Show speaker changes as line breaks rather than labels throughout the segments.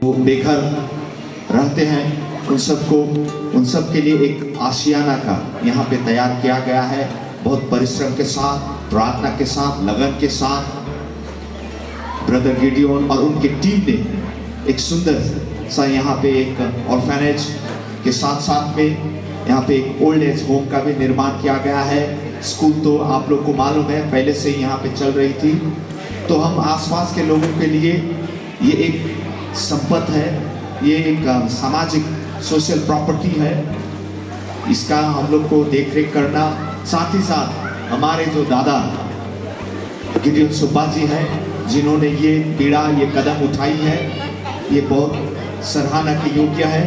वो बेघर रहते हैं उन सब के लिए एक आशियाना का यहाँ पे तैयार किया गया है। बहुत परिश्रम के साथ, प्रार्थना के साथ, लगन के साथ ब्रदर गिडियोन और उनकी टीम ने एक सुंदर सा यहाँ पे एक ऑर्फेनेज के साथ साथ में यहाँ पे एक ओल्ड एज होम का भी निर्माण किया गया है। स्कूल तो आप लोग को मालूम है पहले से ही यहाँ पे चल रही थी। तो हम आसपास के लोगों के लिए ये एक संपत्ति है, ये एक सामाजिक सोशल प्रॉपर्टी है। इसका हम लोग को देख रेख करना, साथ ही साथ हमारे जो दादा गिडियोन सुब्बा जी हैं जिन्होंने ये पीड़ा, ये कदम उठाई है, ये बहुत सराहना के योग्य है।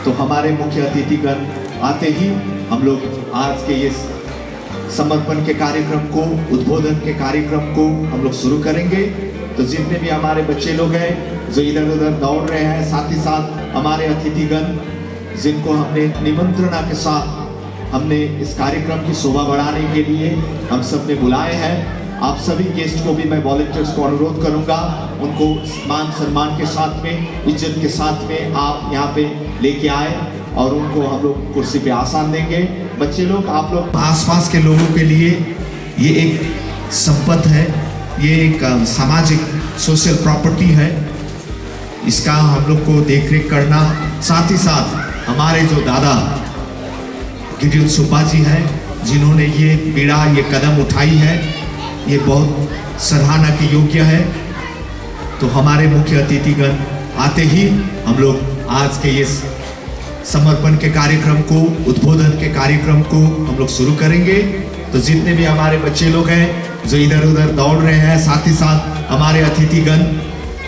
तो हमारे मुख्य अतिथिगण आते ही हम लोग आज के ये समर्पण के कार्यक्रम को, उद्बोधन के कार्यक्रम को हम लोग शुरू करेंगे। तो जितने भी हमारे बच्चे लोग हैं जो इधर उधर दौड़ रहे हैं, साथ ही साथ हमारे अतिथिगण जिनको हमने निमंत्रणा के साथ हमने इस कार्यक्रम की शोभा बढ़ाने के लिए हम सब ने बुलाए हैं। आप सभी गेस्ट को भी मैं वॉलंटियर्स को अनुरोध करूंगा, उनको मान सम्मान के साथ में, इज्जत के साथ में आप यहाँ पे लेके आए और उनको हम लोग कुर्सी पे आसान देंगे। बच्चे लोग, आप लोग आसपास के लोगों के लिए ये एक संपत्ति है, ये एक सामाजिक सोशल प्रॉपर्टी है। इसका हम लोग को देख रेख करना, साथ ही साथ हमारे जो दादा गिडियोन सुब्बा जी हैं जिन्होंने ये पीड़ा, ये कदम उठाई है, ये बहुत सराहना के योग्य है। तो हमारे मुख्य अतिथिगण आते ही हम लोग आज के ये समर्पण के कार्यक्रम को, उद्बोधन के कार्यक्रम को हम लोग शुरू करेंगे। तो जितने भी हमारे बच्चे लोग हैं जो इधर उधर दौड़ रहे हैं, साथ ही साथ हमारे अतिथिगण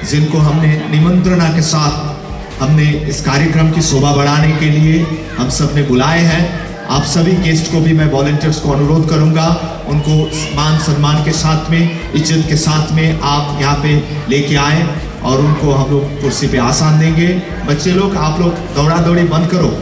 जिनको हमने निमंत्रणा के साथ हमने इस कार्यक्रम की शोभा बढ़ाने के लिए हम सब ने बुलाए हैं। आप सभी गेस्ट को भी मैं वॉलंटियर्स को अनुरोध करूंगा, उनको मान सम्मान के साथ में, इज्जत के साथ में आप यहाँ पे लेके आए और उनको हम लोग कुर्सी पे आसान देंगे। बच्चे लोग, आप लोग दौड़ा दौड़ी बंद करो।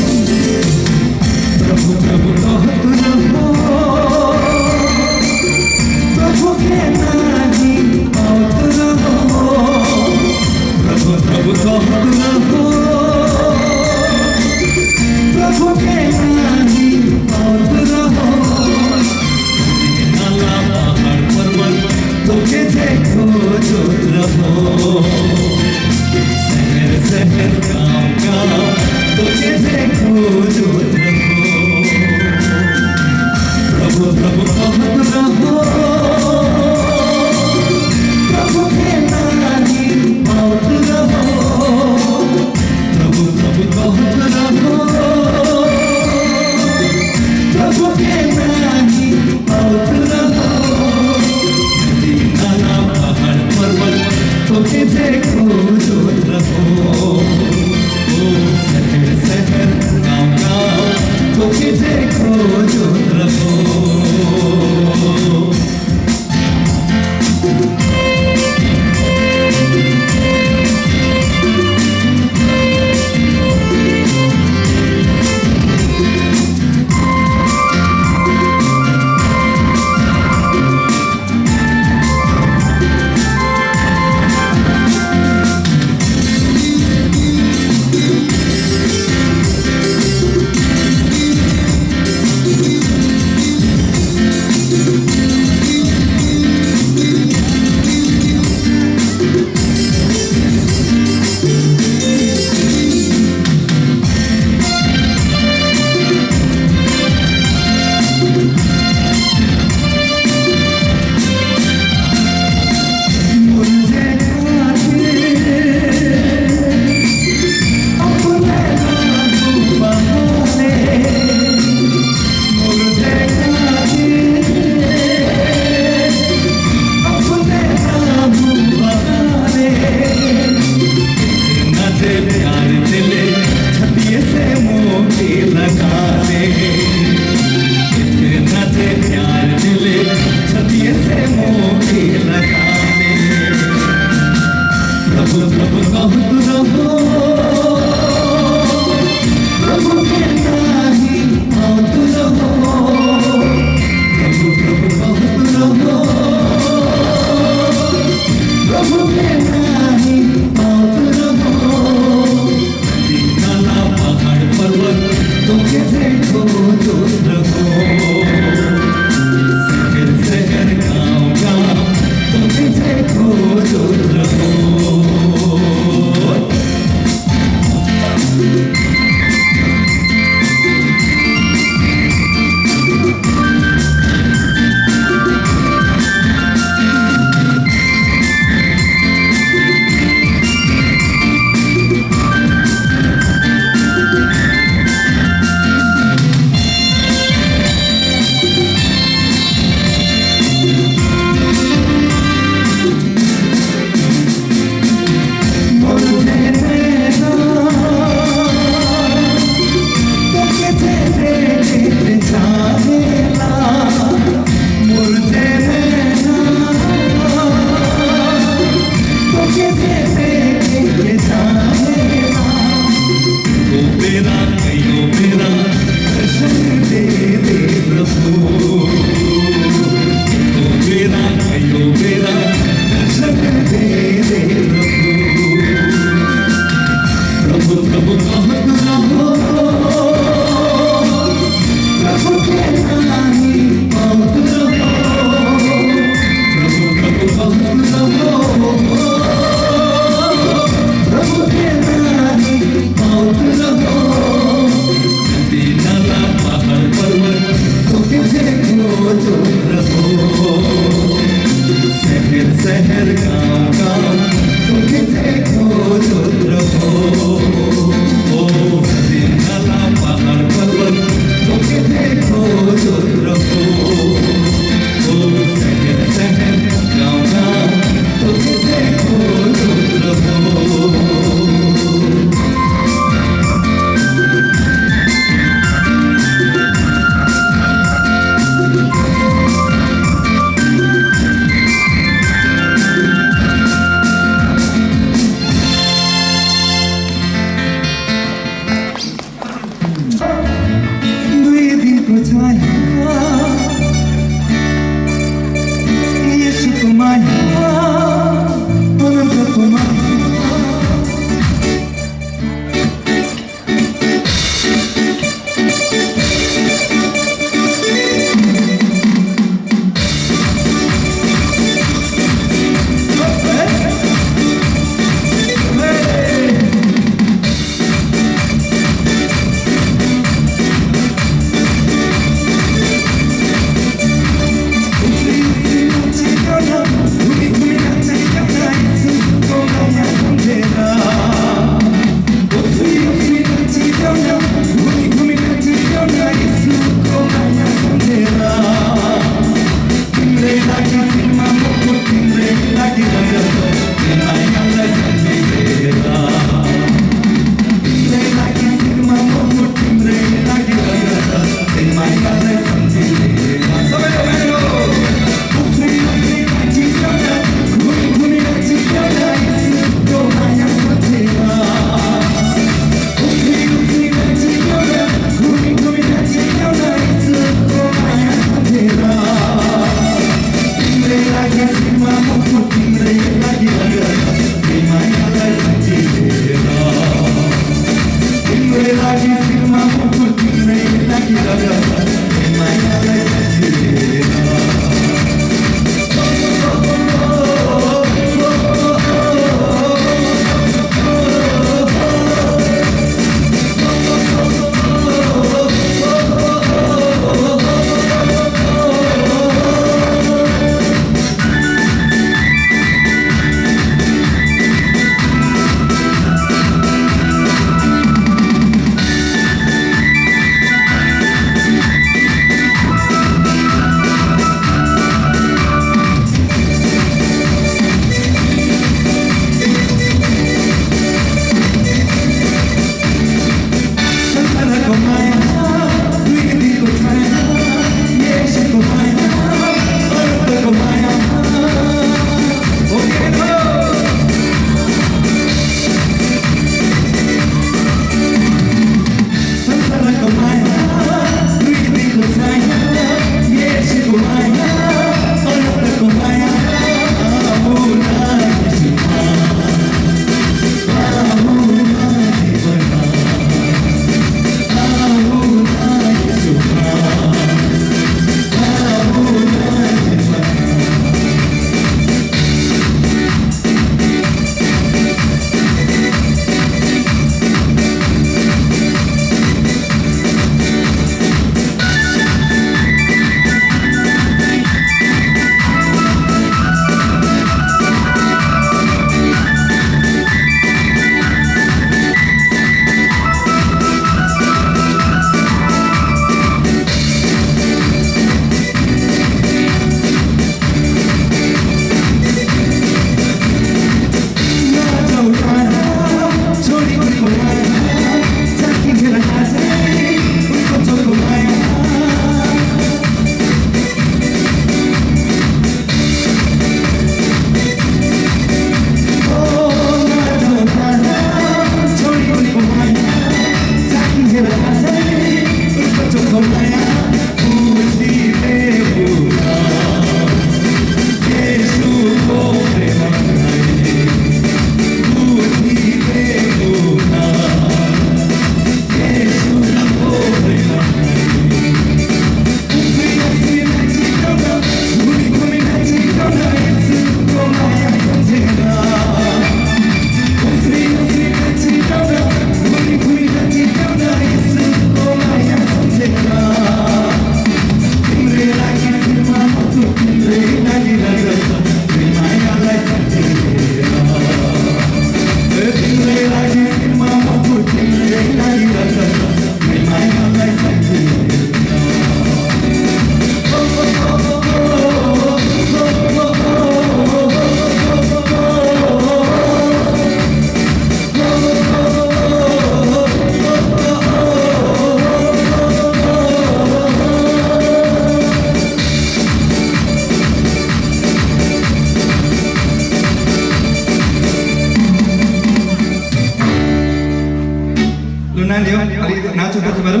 नानी हो अलिकति नाचौँ त तिमीहरू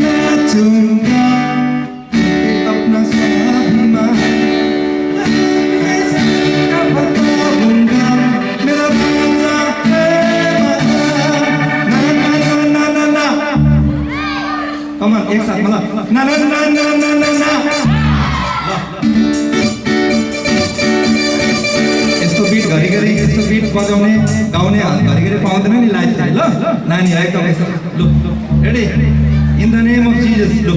नाचौँगा अपना साथमा मेरा राजा Come on, एक साथ मतलब ना ना ना ना ना ना ना यस्तो बीट घरिघरि यस्तो बीट बजाउने गाउने घरिघरि पाउँदैन नि लाइफ ल नानीहरु एकदम लु ready in the name of Jesus लु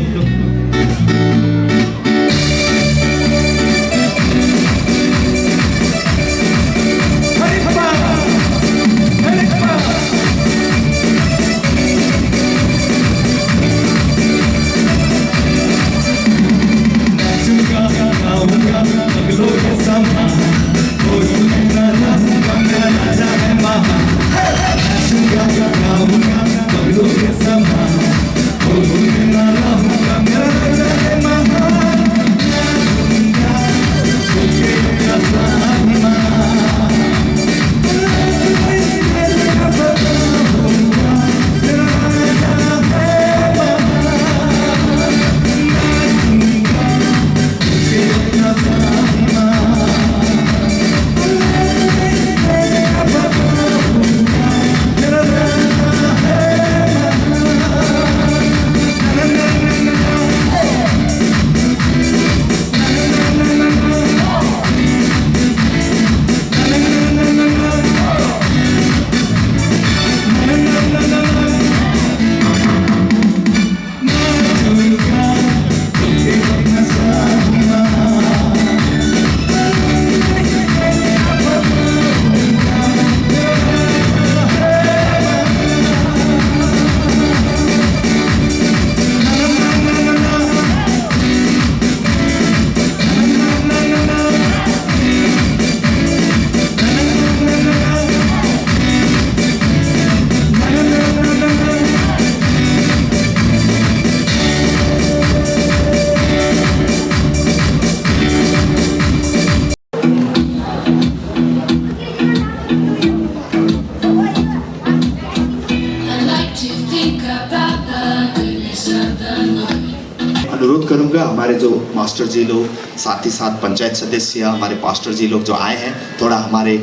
अनुरोध करूंगा हमारे जो मास्टर जी लोग साथ ही साथ पंचायत सदस्य हमारे पास्टर जी लोग जो आए हैं थोड़ा हमारे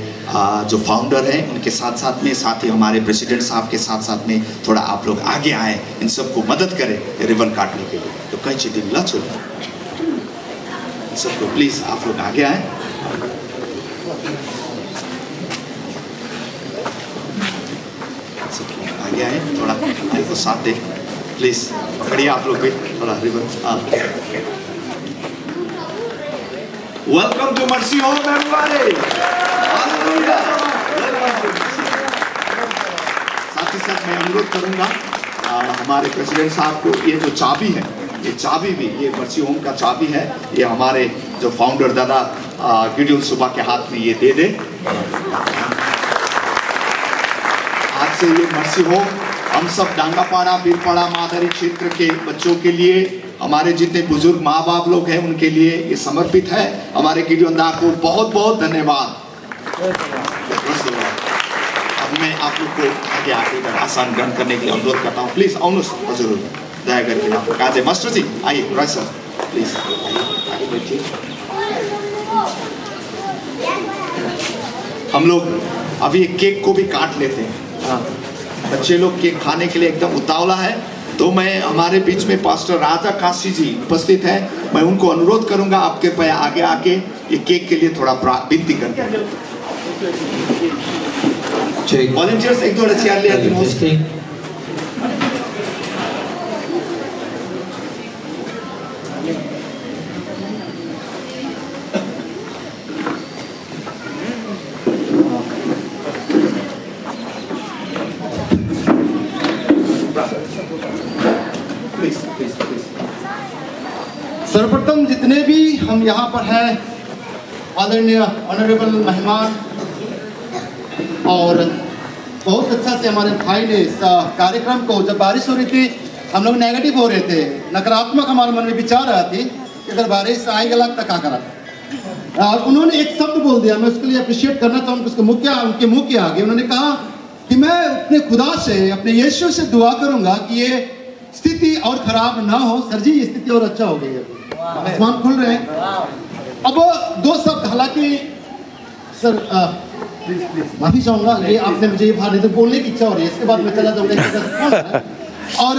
जो फाउंडर हैं उनके साथ ही हमारे प्रेसिडेंट साहब के साथ में थोड़ा आप लोग आगे आए इन सबको मदद करें रिबन काटने के लिए तो कहीं चीज़ मिला चलो इन सबको प्लीज़ आप लोग आगे आए आगे आए थोड़ा भाई को साथ दे प्लीज खड़िए आप लोग भी थोड़ा ribbon welcome to Mercy Home everybody साथ ही साथ मैं अनुरोध करूंगा हमारे प्रेसिडेंट साहब को ये जो चाबी है ये चाबी भी ये मर्सी होम का चाबी है ये हमारे जो फाउंडर दादा गिडियन सुबह के हाथ में ये दे दे आज से ये मर्सी होम हम सब डांगापाड़ा बीरपाड़ा मादरी क्षेत्र के बच्चों के लिए हमारे जितने बुजुर्ग माँ बाप लोग हैं उनके लिए ये समर्पित है हमारे गिडियन दा को बहुत बहुत धन्यवाद अब मैं आप लोग को आगे आगे आसान ग्रहण करने के लिए अनुरोध करता हूँ प्लीज अनुस जरूर दया करके आप कहा जाए मास्टर जी आइए राय सर प्लीज आगे बैठिए हम लोग अभी केक को भी काट लेते हैं बच्चे लोग केक खाने के लिए एकदम उतावला है तो मैं हमारे बीच में पास्टर राजा काशी जी उपस्थित है मैं उनको अनुरोध करूंगा आपके पे आगे आके ये केक के लिए थोड़ा विनती करते हैं वॉलंटियर्स एक थोड़ा चेयर ले आते हैं
सर्वप्रथम जितने भी हम यहाँ पर हैं आदरणीय ऑनरेबल मेहमान और बहुत अच्छा से हमारे भाई ने इस कार्यक्रम को जब बारिश हो रही थी हम लोग नेगेटिव हो रहे थे नकारात्मक हमारे मन में विचार रहा थी कि अगर बारिश आएगा लगता क्या करा और उन्होंने एक शब्द बोल दिया मैं उसके लिए अप्रिशिएट करना चाहूँगा उसके मुँह के आगे उन्होंने कहा कि मैं अपने खुदा से, अपने यीशु से दुआ करूंगा कि ये स्थिति और खराब ना हो। सर जी, ये स्थिति और अच्छा हो गई है, आसमान खुल रहे हैं। अब दो शब्द, हालांकि सर प्लीज माफी चाहूंगा, ये आपने मुझे ये बात बोलने की इच्छा हो रही है, इसके बाद मैं चला जाऊंगा। और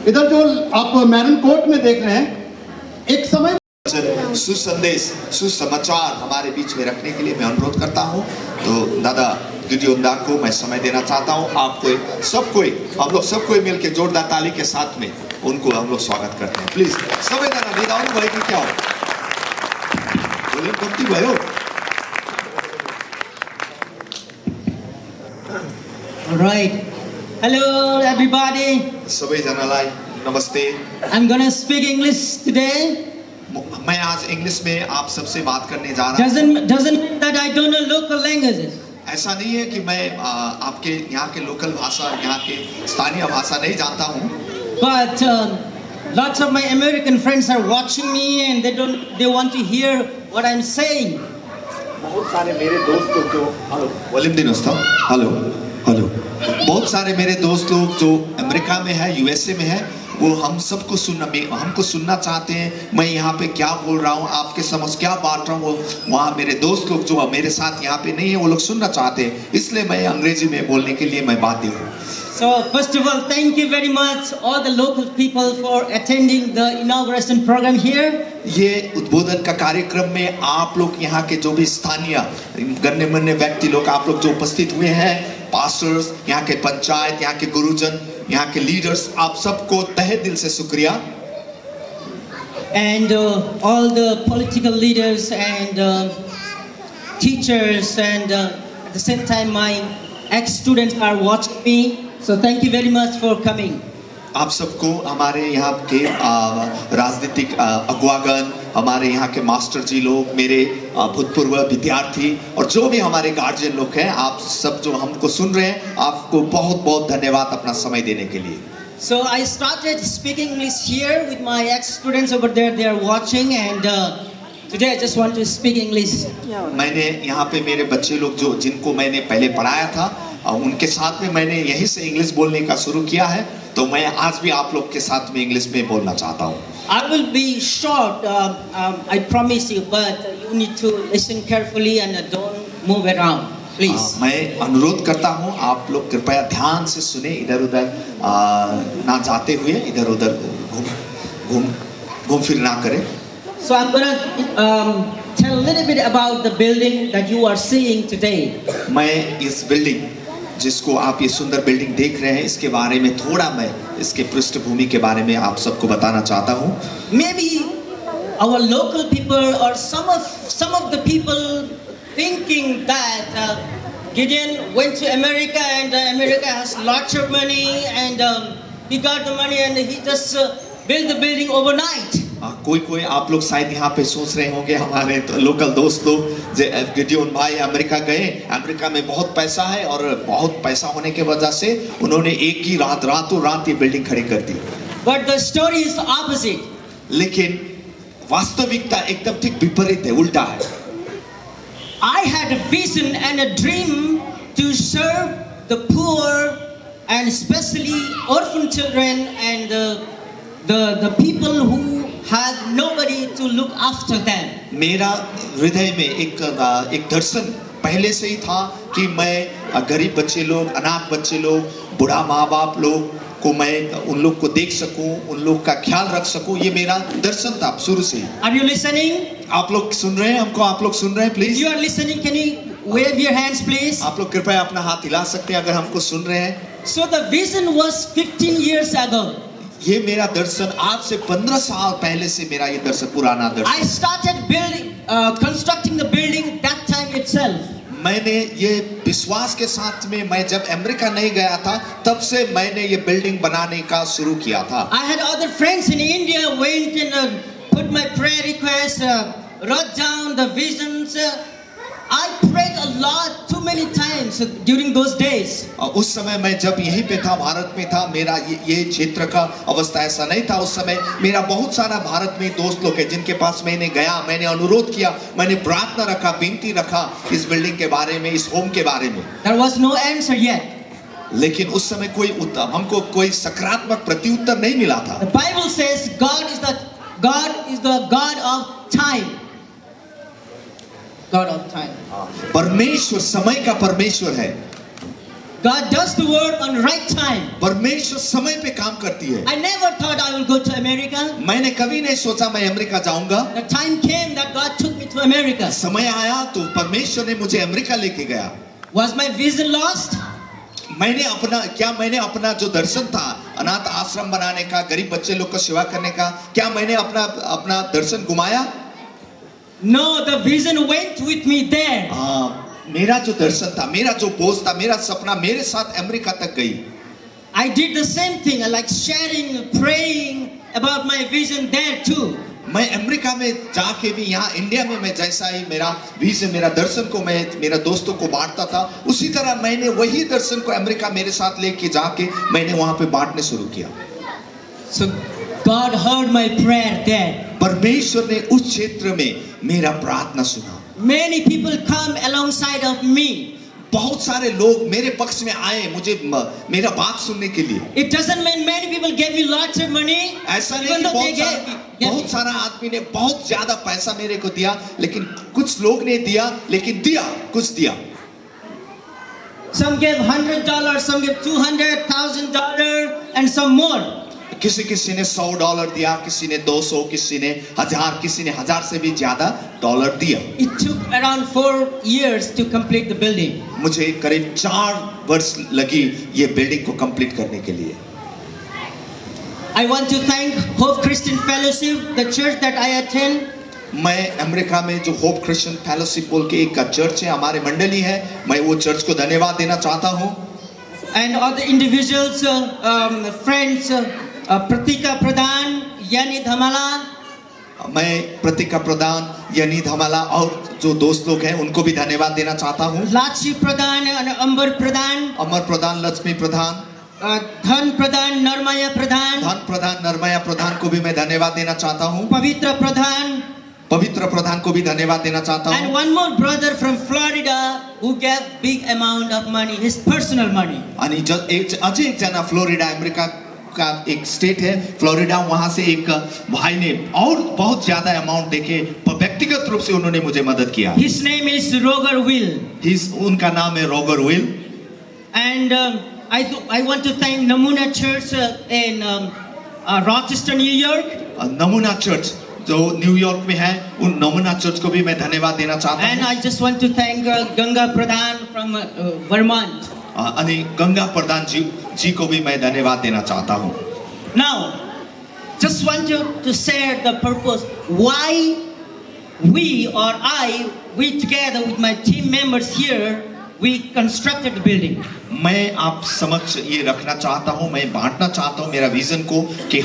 इधर जो आप मैरन कोर्ट में देख रहे हैं, एक समय
सुसंदेश, सुसमाचार हमारे बीच में रखने के लिए मैं अनुरोध करता हूँ। तो दादा गिडियोन दा को मैं समय देना चाहता हूँ। आपको सब कोई, हम लोग सब कोई मिलकर जोरदार ताली के साथ में उनको हम लोग स्वागत करते हैं। प्लीज समय देना निदान भाई की क्या हो बोले कम्ती भयो।
Right. Hello, everybody.
सबैजनालाई नमस्ते।
I'm gonna speak English today.
मैं आज इंग्लिश में आप सबसे बात करने जा रहा हूँ।
Doesn't mean that I don't know local languages.
ऐसा नहीं है कि मैं आपके यहाँ के लोकल भाषा, यहाँ के स्थानीय भाषा नहीं जानता हूँ।
But lots of my American friends are watching me, and they want to hear what I'm saying.
बहुत सारे मेरे दोस्त लोग जो वॉल्यूम दिनोस्ता हेलो हेलो बहुत सारे मेरे दोस्त लोग जो अमेरिका में है, यूएसए में है, वो हमको सुनना चाहते हैं। मैं यहाँ पे क्या बोल रहा हूँ, आपके समझ क्या बांट रहा हूँ, वहाँ मेरे दोस्त लोग जो मेरे साथ यहाँ पे नहीं है वो लोग सुनना चाहते हैं, इसलिए मैं अंग्रेजी में बोलने के लिए मैं बाध्य हूँ।
So first of all, thank you very much all the local people for attending the inauguration program here.
ये उद्बोधन का कार्यक्रम में आप लोग यहाँ के जो भी स्थानीय गण्यमान्य व्यक्ति लोग आप लोग जो उपस्थित हुए हैं, पास्टर्स, यहाँ के पंचायत, यहाँ के गुरुजन, यहाँ के लीडर्स, आप सबको तहे दिल से शुक्रिया।
And all the political leaders and teachers, and at the same time my ex-students are watching me. So thank you very much for coming.
आप सबको, हमारे यहाँ के राजनीतिक अगुवागण, हमारे यहाँ के मास्टर जी लोग, मेरे भूतपूर्व विद्यार्थी और जो भी हमारे गार्जियन लोग हैं, आप सब जो हमको सुन रहे हैं, आपको बहुत बहुत धन्यवाद अपना समय देने के लिए।
So I started speaking English here with my ex-students over there. They are watching, and today I just want to speak English.
मैंने यहाँ पे मेरे बच्चे लोग जो जिनको मैंने पहले पढ़ाया था, उनके साथ में मैंने यहीं से इंग्लिश बोलने का शुरू किया है, तो मैं आज भी आप लोग के साथ में इंग्लिश में बोलना चाहता हूँ।
I will be short, I promise you, but you need to listen carefully and don't move around, please.
मैं अनुरोध करता हूँ, आप लोग कृपया ध्यान से सुने, इधर उधर ना जाते हुए, इधर उधर घूम फिर ना करें।
So I'm gonna tell a little bit about the building that you are seeing today.
मैं इस बिल्डिंग, जिसको आप ये सुंदर बिल्डिंग देख रहे हैं, इसके बारे में थोड़ा मैं इसके पृष्ठभूमि के बारे में आप सबको बताना चाहता हूँ।
Maybe our local people or some of the people thinking that Gideon went to America and America has lots of money and he got the money and he just built the building overnight.
कोई आप लोग शायद यहाँ पे सोच रहे होंगे, हमारे तो लोकल दोस्त लोग, गिडियोन भाई अमेरिका गए, अमेरिका में बहुत पैसा है और बहुत पैसा होने के वजह से उन्होंने एक ही रातों रात ये बिल्डिंग खड़ी कर दी।
But the story is opposite.
लेकिन वास्तविकता एकदम ठीक विपरीत है, उल्टा है।
I had a vision and a dream to serve the poor and especially orphan children and the people who have nobody to look after them.
मेरा हृदय में एक दर्शन पहले से ही था कि मैं गरीब बच्चे लोग, अनाथ बच्चे लोग, बूढ़ा माँ बाप लोग को मैं उन लोग को देख सकूं, उन लोग का ख्याल रख सकूं, ये मेरा दर्शन था शुरू से।
Are you listening?
आप लोग सुन रहे हैं हमको? आप लोग सुन रहे हैं?
If
please
you are listening, can you wave your hands, please?
आप लोग कृपया अपना हाथ हिला सकते हैं अगर हमको सुन रहे हैं।
So the vision was 15 years ago.
ये मेरा दर्शन आज से 15 साल पहले से मेरा ये दर्शन, पुराना
I
Darshan.
started constructing the building that time itself.
मैंने ये विश्वास के साथ में, मैं जब अमेरिका नहीं गया था तब से मैंने ये बिल्डिंग बनाने का शुरू किया था।
I had other friends in India went and put my prayer requests, wrote down the visions. I prayed a lot, too many times during those days.
उस समय मैं जब यहीं पे था, भारत में था, मेरा ये क्षेत्र का अवस्था ऐसा नहीं था उस समय। मेरा बहुत सारा भारत में दोस्त लोग हैं जिनके पास मैंने गया, मैंने अनुरोध किया, मैंने प्रार्थना रखा, विनती रखा इस बिल्डिंग के बारे में, इस होम के बारे में।
There was no answer yet.
लेकिन उस समय कोई हमको कोई सकारात्मक प्रत्युत्तर नहीं मिला था।
The Bible says God is the God of time. God of time.
परमेश्वर समय का परमेश्वर है।
God does the work on right time.
परमेश्वर समय पे काम करती है।
I never thought I will go to America.
मैंने कभी नहीं सोचा मैं अमेरिका जाऊंगा।
The time came that God took me to America.
समय आया तो परमेश्वर ने मुझे अमेरिका लेके गया।
Was my vision lost?
मैंने अपना जो दर्शन था अनाथ आश्रम बनाने का, गरीब बच्चे लोग को सेवा करने का, क्या मैंने अपना दर्शन गुमाया?
No, the vision went with me there.
मेरा जो दर्शन था, मेरा जो बोझ था, मेरा सपना मेरे साथ अमेरिका तक गई।
I did the same thing. I like sharing, praying about my vision there too.
मैं अमेरिका में जाके भी यहाँ इंडिया में मैं जैसा ही मेरा विजन, मेरा दर्शन को मैं मेरा दोस्तों को बांटता था, उसी तरह मैंने वही दर्शन को अमेरिका मेरे साथ लेके जाके मैंने वहाँ पे बांटने शुरू किया।
So God heard my prayer there.
परमेश्वर ने उस क्षेत्र में मेरा प्रार्थना सुना।
Many people come alongside of me.
बहुत सारे लोग मेरे पक्ष में आए मुझे मेरा बात सुनने के लिए।
It doesn't mean many people gave me lots of money.
ऐसा नहीं कि बहुत सारा आदमी ने बहुत ज्यादा पैसा मेरे को दिया, लेकिन कुछ लोग ने दिया, लेकिन कुछ दिया।
Some gave $100, some gave $200,000, and some more.
किसी ने $100 दिया, किसी ने 200, किसी ने 1000, किसी ने 1000 से भी ज्यादा डॉलर दिया।
It took around 4 years to complete the building.
मुझे करीब 4 वर्ष लगी ये बिल्डिंग को कंप्लीट करने के लिए।
I want to thank Hope Christian Fellowship, the church that I attend.
मैं अमेरिका में जो होप क्रिश्चियन फेलोशिप बोल के एक चर्च है, हमारे मंडली है, मैं वो चर्च को धन्यवाद देना चाहता हूँ।
And other individuals, friends, Pratika Pradhan, Yani Dhamala.
मैं प्रतिका प्रधान, यानी धमाला और जो दोस्त लोग हैं उनको भी धन्यवाद देना चाहता हूँ।
Lakshi Pradhan and Ambar Pradhan.
Amar Pradhan, Lakshmi Pradhan,
Dhan Pradhan, Narmaya Pradhan.
धन प्रधान, नरमया प्रधान को भी मैं धन्यवाद देना चाहता हूँ।
Pavitra Pradhan.
पवित्र प्रधान को भी धन्यवाद देना चाहता
And
हूँ।
one more brother from Florida who gave big amount of money, his personal money.
अनि अझै एक जना फ्लोरिडा, अमेरिका का एक स्टेट है फ्लोरिडा, वहां से एक भाई ने और बहुत ज्यादा अमाउंट देके व्यक्तिगत रूप से उन्होंने मुझे मदद किया।
His name is Roger Will.
उनका नाम है Roger will.
And I want to thank Namuna Church in Rochester, New York.
नमूना चर्च जो न्यूयॉर्क में है, उन नमूना चर्च को भी मैं धन्यवाद देना चाहता
And
हूँ।
I just want to thank Ganga Pradhan from Vermont.
अनि गंगा प्रधान जी को भी मैं धन्यवाद देना चाहता हूँ।
Now, just want you to share the purpose why we together with my team members here, we constructed the building.
मैं आप समक्ष ये रखना चाहता हूँ, मैं बांटना चाहता हूँ मेरा विजन को कि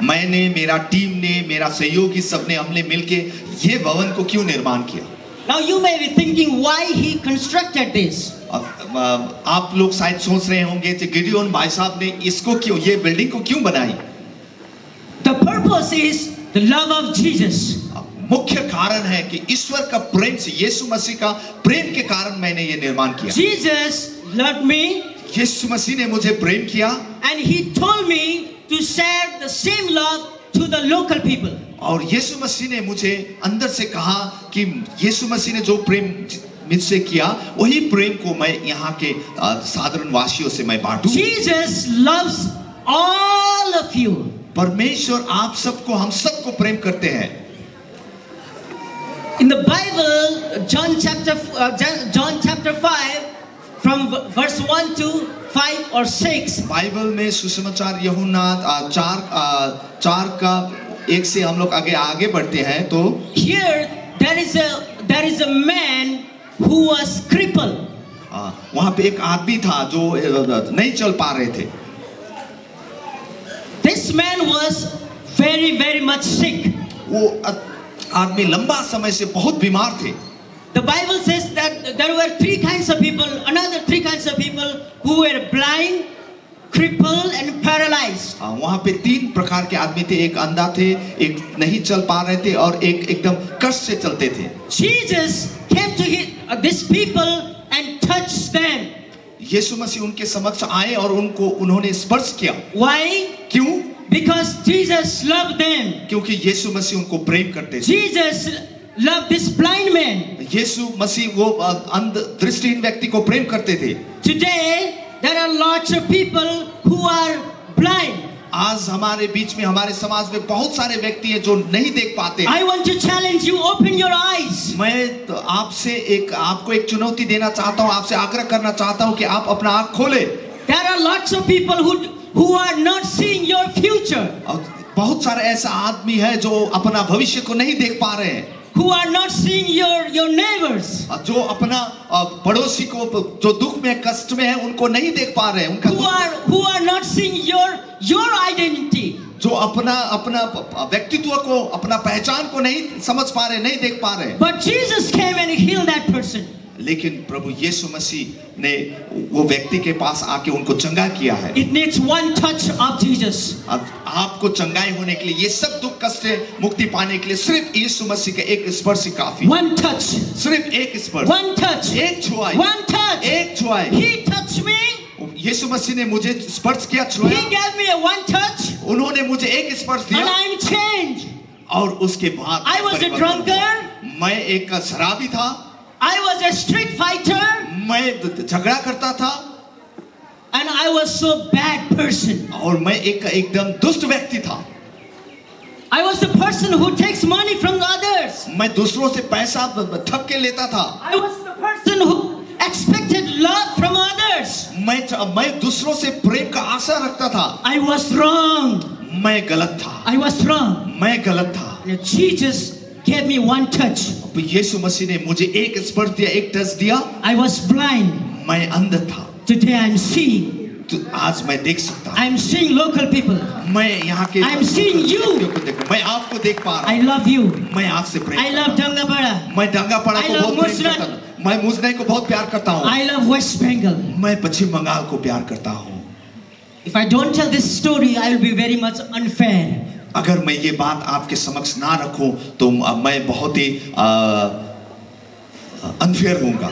मैंने, मेरा टीम ने, मेरा सहयोगी सबने हमने मिलके ये भवन को क्यों निर्माण किया।
Now you may be thinking why he constructed this.
आप लोग शायद सोच रहे होंगे कि गिडियोन भाई साहब ने इसको क्यों, ये बिल्डिंग को क्यों बनाई।
The purpose is the love of Jesus.
मुख्य कारण है कि ईश्वर का प्रेम से, यीशु मसीह का प्रेम के कारण मैंने ये निर्माण किया।
Jesus loved me.
यीशु मसीह ने मुझे प्रेम किया।
And he told me to share the same love to the local people.
और यीशु मसीह ने मुझे अंदर से कहा कि यीशु मसीह ने जो प्रेम मुझसे किया, वही प्रेम को मैं यहाँ के साधारण वासियों से मैं बांटूं।
Jesus loves all of you.
परमेश्वर आप सबको, हम सबको प्रेम करते हैं।
In the Bible, John chapter 5, from verse 1 to 5 or 6.
Bible में सुसमाचार यूहन्ना 4 का 1 से हम लोग आगे बढ़ते हैं तो
Here there is a man who was crippled.
वहाँ पे एक आदमी था जो नहीं चल पा रहे थे।
This man was very, very much sick.
वो आदमी लंबा समय से बहुत बीमार थे।
The Bible says that there were 3 kinds of people, another 3 kinds of people who were blind, crippled and paralyzed.
वहाँ पे 3 प्रकार के आदमी थे, एक अंधा थे, एक नहीं चल पा रहे थे और एक एकदम कष्ट से चलते थे।
Jesus came to these people and touched them.
यीशु मसीह उनके समक्ष आए और उन्होंने स्पर्श किया।
Why?
क्यों?
Because Jesus loved them.
क्योंकि यीशु मसीह उनको प्रेम करते थे।
Jesus loved this blind man.
यीशु मसीह वो अंध दृष्टिहीन व्यक्ति को प्रेम करते थे।
Today, there are lots of people who are blind.
आज हमारे बीच में, हमारे समाज में बहुत सारे व्यक्ति हैं जो नहीं देख पाते।
I want to challenge you, open your eyes.
मैं तो आपको एक चुनौती देना चाहता हूँ, आपसे आग्रह करना चाहता हूँ कि आप अपना आँख खोले।
There are lots of people who are not seeing your future,
बहुत सारे ऐसा आदमी है जो अपना भविष्य को नहीं देख पा रहे हैं,
who are not seeing your neighbors,
जो अपना पड़ोसी को जो दुख में कष्ट में है उनको नहीं देख पा रहे हैं, उनका
who are not seeing your identity.
जो अपना व्यक्तित्व को, अपना पहचान को नहीं समझ पा रहे, नहीं देख पा रहे।
But Jesus came and healed that person.
लेकिन प्रभु यीशु मसीह ने वो व्यक्ति के पास आके उनको चंगा किया है।
It needs one touch of Jesus.
अब आपको चंगाई होने के लिए, ये सब दुख कष्ट से मुक्ति पाने के लिए सिर्फ यीशु मसीह का एक स्पर्श ही काफी।
One touch.
सिर्फ एक स्पर्श,
One touch.
एक छुआई,
One touch.
एक छुआई।
He touched me.
यीशु मसीह ने मुझे स्पर्श किया,
He
छुआ।
gave me a one touch,
उन्होंने मुझे एक स्पर्श
and
दिया
I'm changed.
और उसके बाद
I was a drunkard.
मैं एक शराबी था,
I was a street fighter,
मैं झगड़ा करता था
and I was so bad person.
और मैं एकदम दुष्ट व्यक्ति था।
I was the person who takes money from the others.
मैं दूसरों से पैसा ठग के लेता था।
I was the person who expected love from others.
मैं दूसरों से प्रेम का आशा रखता था।
I was wrong.
मैं गलत था।
I was wrong.
मैं गलत था।
Jesus gave me one touch.
यीशु मसीह ने मुझे एक स्पर्श दिया, एक टच दिया।
I was blind.
मैं अंध था।
Today I'm seeing.
तो आज मैं देख सकता हूँ।
I'm seeing local people.
मैं यहाँ के
I'm seeing you.
मैं आपको देख पा रहा
I
हूँ।
love you.
मैं आपसे प्रेम
I love Dangabara.
मैं डंगापड़ा
I
को
love
बहुत प्रेम
Musrat.
करता हूँ। मैं मुजनाई को बहुत प्यार करता हूँ।
I love West Bengal.
मैं पश्चिम बंगाल को प्यार करता हूँ।
If I don't tell this story, I will be very much unfair.
अगर मैं ये बात आपके समक्ष ना रखूं तो मैं बहुत ही अनफेयर होऊंगा।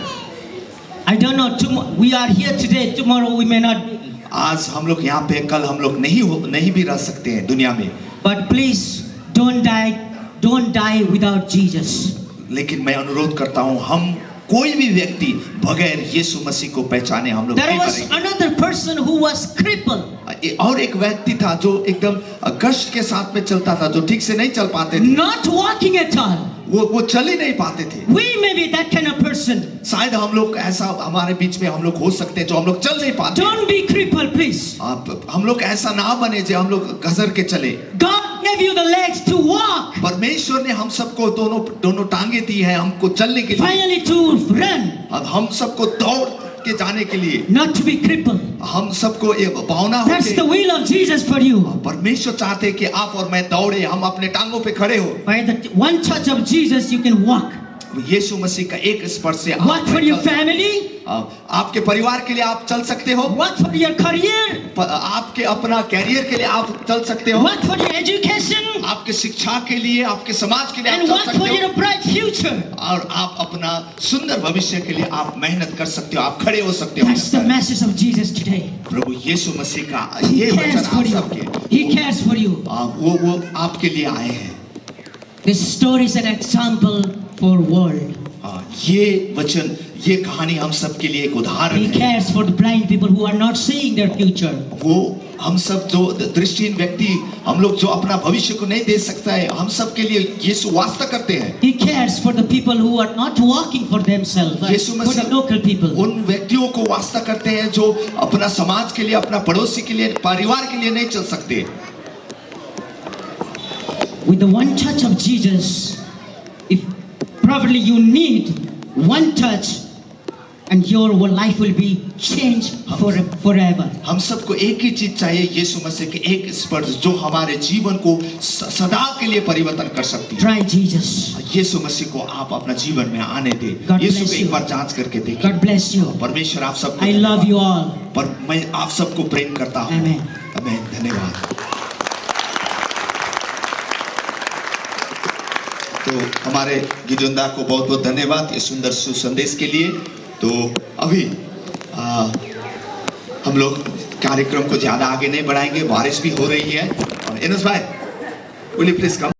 I don't know. We are here today. Tomorrow we may not be.
आज हम लोग यहाँ पे, कल हम लोग नहीं भी रह सकते हैं दुनिया में।
But please don't die without Jesus.
लेकिन मैं अनुरोध करता हूँ, हम कोई भी व्यक्ति बगैर यीशु मसीह को पहचाने हम लोग
There
नहीं
was
मरेंगे।
another person who was crippled.
और एक व्यक्ति था जो एकदम कष्ट के साथ में चलता था, जो ठीक से नहीं चल पाते थे,
Not walking at all.
वो चल ही नहीं पाते थे।
We may be that kind of person.
शायद हम लोग ऐसा, हमारे बीच में हम लोग हो सकते हैं जो हम लोग चल नहीं पाते।
Don't be crippled, please.
हम लोग ऐसा ना बने जो हम लोग घसर के चले।
God gave you the legs to walk.
परमेश्वर ने हम सबको दोनों टांगे दी है हमको चलने के लिए।
Finally to run.
अब हम सबको दौड़ के जाने के लिए,
Not to be crippled.
हम सबको ये भावना
That's the
होती
will of Jesus for you.
परमेश्वर चाहते हैं कि आप और मैं दौड़े, हम अपने टांगों पे खड़े हो।
By the one touch of Jesus, you can walk.
यीशु मसीह का एक स्पर्श से
Walk for your family.
आपके परिवार के लिए आप चल सकते हो।
Walk for your career.
आपके अपना कैरियर के लिए आप चल सकते हो।
Walk for your education.
आपके शिक्षा के लिए, आपके समाज के लिए आप
And
चल
walk for
सकते
your
हो।
bright future.
और आप अपना सुंदर भविष्य के लिए आप मेहनत कर सकते हो, आप खड़े हो सकते हो।
That's the message of Jesus today.
प्रभु यीशु मसीह का
He
ये वचन
cares for
आप
you.
सबके,
He cares for you.
वो आपके लिए आए हैं।
This story is an example for world.
ये वचन, ये कहानी हम सब के लिए एक उदाहरण
He
है।
cares for the blind people who are not seeing their future.
वो हम सब जो दृष्टिहीन व्यक्ति, हम लोग जो अपना भविष्य को नहीं देख सकता है, हम सब के लिए यीशु वास्ता करते हैं।
He cares for the people who are not walking for themselves,
Yeshu
for the
Masih
local people.
उन व्यक्तियों को वास्ता करते हैं जो अपना समाज के लिए, अपना पड़ोसी के लिए, परिवार के लिए नहीं चल सकते।
With the one touch of Jesus, if probably you need one touch, and your life will be changed forever.
हम सबको एक ही चीज चाहिए, यीशु मसीह के एक स्पर्श जो हमारे जीवन को सदा के लिए परिवर्तन कर सकती है।
Try Jesus.
यीशु मसीह को आप अपना जीवन में आने दे।
God
यीशु
bless
को
you.
एक बार जांच करके देखिए।
God bless you.
परमेश्वर आप सबको,
I love you all.
पर मैं आप सबको प्रेम करता हूँ।
Amen.
आमेन। धन्यवाद। तो हमारे गिरिजनदा को बहुत बहुत धन्यवाद ये सुंदर सुसंदेश के लिए। तो अभी हम लोग कार्यक्रम को ज्यादा आगे नहीं बढ़ाएंगे, बारिश भी हो रही है। और एनस भाई, will you please come?